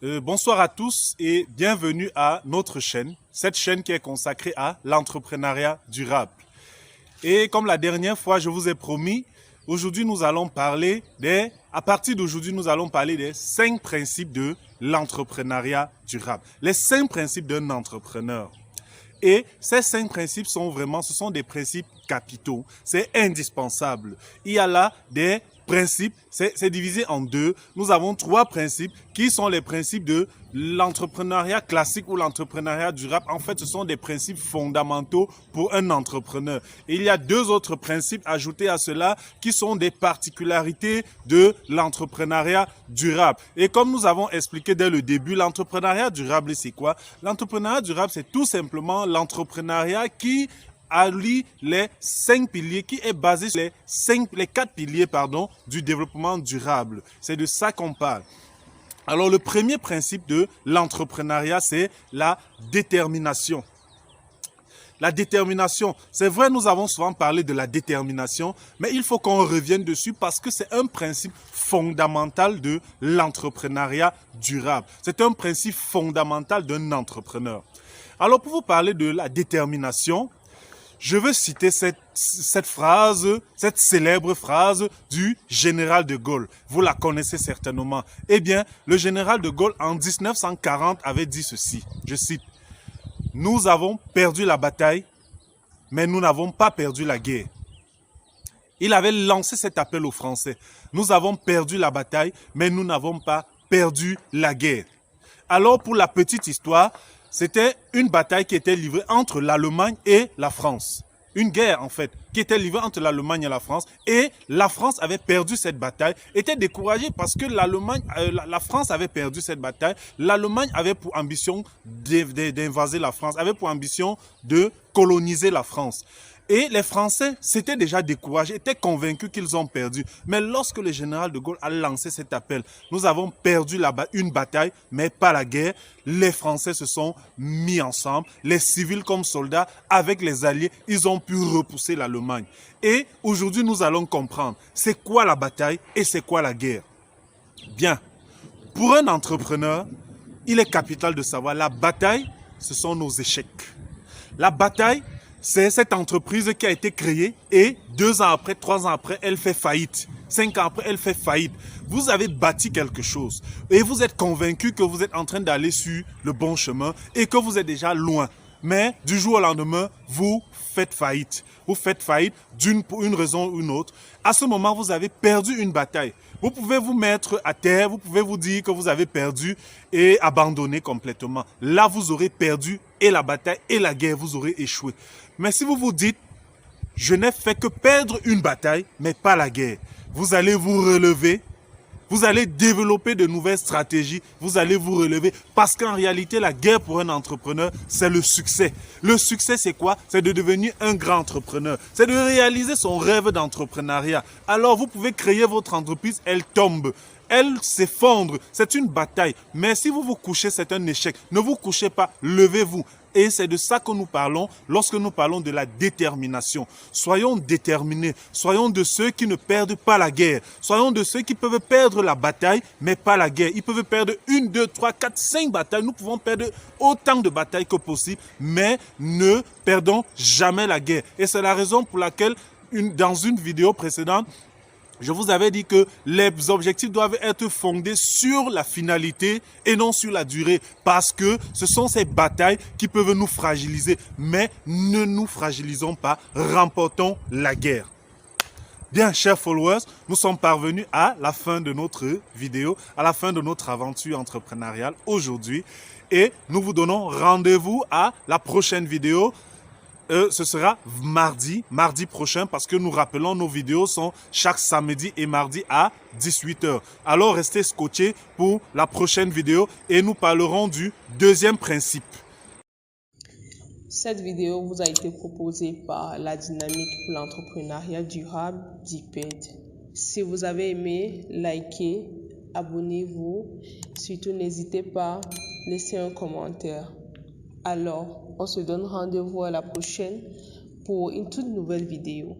Bonsoir à tous et bienvenue à notre chaîne, cette chaîne qui est consacrée à l'entrepreneuriat durable. Et comme la dernière fois, je vous ai promis, aujourd'hui nous allons parler à partir d'aujourd'hui, nous allons parler des 5 principes de l'entrepreneuriat durable. Les 5 principes d'un entrepreneur. Et ces 5 principes ce sont des principes capitaux, c'est indispensable. Il y a là des principes, c'est divisé en deux. Nous avons 3 principes qui sont les principes de l'entrepreneuriat classique ou l'entrepreneuriat durable. En fait, ce sont des principes fondamentaux pour un entrepreneur. Et il y a 2 autres principes ajoutés à cela qui sont des particularités de l'entrepreneuriat durable. Et comme nous avons expliqué dès le début, l'entrepreneuriat durable, c'est quoi? L'entrepreneuriat durable, c'est tout simplement l'entrepreneuriat qui allie les 5 piliers, qui est basé sur les 4 piliers du développement durable. C'est de ça qu'on parle. Alors, le premier principe de l'entrepreneuriat, c'est la détermination. La détermination, c'est vrai, nous avons souvent parlé de la détermination, mais il faut qu'on revienne dessus parce que c'est un principe fondamental de l'entrepreneuriat durable. C'est un principe fondamental d'un entrepreneur. Alors, pour vous parler de la détermination, je veux citer cette phrase, cette célèbre phrase du général de Gaulle. Vous la connaissez certainement. Eh bien, le général de Gaulle, en 1940, avait dit ceci. Je cite, « Nous avons perdu la bataille, mais nous n'avons pas perdu la guerre. » Il avait lancé cet appel aux Français. « Nous avons perdu la bataille, mais nous n'avons pas perdu la guerre. » Alors, pour la petite histoire, c'était une bataille qui était livrée entre l'Allemagne et la France. Une guerre, en fait, qui était livrée entre l'Allemagne et la France. Et la France avait perdu cette bataille, était découragée parce que la France avait perdu cette bataille. L'Allemagne avait pour ambition d'invaser la France, avait pour ambition de coloniser la France. Et les Français s'étaient déjà découragés, étaient convaincus qu'ils ont perdu. Mais lorsque le général de Gaulle a lancé cet appel, nous avons perdu une bataille, mais pas la guerre. Les Français se sont mis ensemble, les civils comme soldats, avec les alliés, ils ont pu repousser l'Allemagne. Et aujourd'hui, nous allons comprendre c'est quoi la bataille et c'est quoi la guerre. Bien, pour un entrepreneur, il est capital de savoir la bataille, ce sont nos échecs. La bataille, c'est cette entreprise qui a été créée et 2 ans après, 3 ans après, elle fait faillite. 5 ans après, elle fait faillite. Vous avez bâti quelque chose et vous êtes convaincu que vous êtes en train d'aller sur le bon chemin et que vous êtes déjà loin. Mais du jour au lendemain, vous faites faillite. Vous faites faillite pour une raison ou une autre. À ce moment, vous avez perdu une bataille. Vous pouvez vous mettre à terre, vous pouvez vous dire que vous avez perdu et abandonner complètement. Là, vous aurez perdu et la bataille et la guerre, vous aurez échoué. Mais si vous vous dites, je n'ai fait que perdre une bataille, mais pas la guerre, vous allez vous relever, vous allez développer de nouvelles stratégies, vous allez vous relever parce qu'en réalité, la guerre pour un entrepreneur, c'est le succès. Le succès, c'est quoi? C'est de devenir un grand entrepreneur. C'est de réaliser son rêve d'entrepreneuriat. Alors, vous pouvez créer votre entreprise, elle tombe. Elle s'effondre, c'est une bataille. Mais si vous vous couchez, c'est un échec. Ne vous couchez pas, levez-vous. Et c'est de ça que nous parlons lorsque nous parlons de la détermination. Soyons déterminés, soyons de ceux qui ne perdent pas la guerre. Soyons de ceux qui peuvent perdre la bataille, mais pas la guerre. Ils peuvent perdre 1, 2, 3, 4, 5 batailles. Nous pouvons perdre autant de batailles que possible, mais ne perdons jamais la guerre. Et c'est la raison pour laquelle, dans une vidéo précédente, je vous avais dit que les objectifs doivent être fondés sur la finalité et non sur la durée. Parce que ce sont ces batailles qui peuvent nous fragiliser. Mais ne nous fragilisons pas, remportons la guerre. Bien, chers followers, nous sommes parvenus à la fin de notre vidéo, à la fin de notre aventure entrepreneuriale aujourd'hui. Et nous vous donnons rendez-vous à la prochaine vidéo. Ce sera mardi prochain parce que nous rappelons nos vidéos sont chaque samedi et mardi à 18 h. Alors restez scotchés pour la prochaine vidéo et nous parlerons du 2e principe. Cette vidéo vous a été proposée par la dynamique pour l'entrepreneuriat durable d'IPED. Si vous avez aimé, likez, abonnez-vous. Surtout n'hésitez pas à laisser un commentaire. Alors, on se donne rendez-vous à la prochaine pour une toute nouvelle vidéo.